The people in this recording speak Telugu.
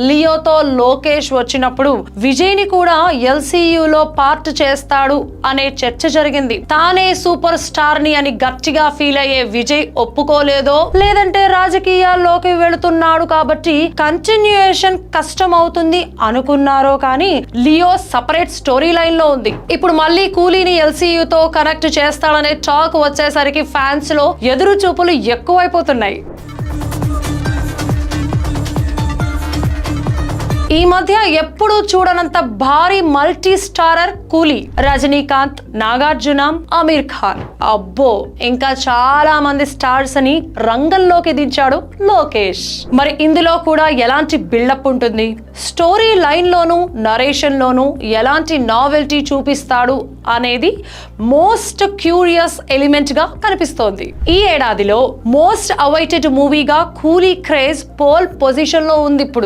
లియోతో లోకేష్ వచ్చినప్పుడు విజయ్ ని కూడా ఎల్సీయూలో పార్ట్ చేస్తాడు అనే చర్చ జరిగింది. తానే సూపర్ స్టార్ ని అని గట్టిగా ఫీల్ అయ్యే విజయ్ ఒప్పుకోలేదో, లేదంటే రాజకీయాల్లోకి వెళుతున్నాడు కాబట్టి కంటిన్యూయేషన్ కష్టం అవుతుంది అనుకున్నారో కానీ లియో సపరేట్ స్టోరీ లైన్ లో ఉంది. ఇప్పుడు మళ్ళీ కూలీని ఎల్సీయూతో కనెక్ట్ చేస్తాడనే టాక్ వచ్చేసరికి ఫ్యాన్స్ లో ఎదురు చూపులు ఎక్కువైపోతున్నాయి. ఈ మధ్య ఎప్పుడూ చూడనంత భారీ మల్టీ స్టారర్ కూలీ. రజనీకాంత్, నాగార్జున, అమీర్ ఖాన్, అబ్బో ఇంకా చాలా మంది స్టార్స్ అని రంగంలోకి దించాడు లోకేష్. మరి ఇందులో కూడా ఎలాంటి బిల్డప్ ఉంటుంది, స్టోరీ లైన్ లోను నరేషన్ లోను ఎలాంటి నావెల్టీ చూపిస్తాడు అనేది మోస్ట్ క్యూరియస్ ఎలిమెంట్ గా కనిపిస్తోంది. ఈ ఏడాదిలో మోస్ట్ అవైటెడ్ మూవీగా కూలీ క్రేజ్ పోల్ పొజిషన్ లో ఉంది. ఇప్పుడు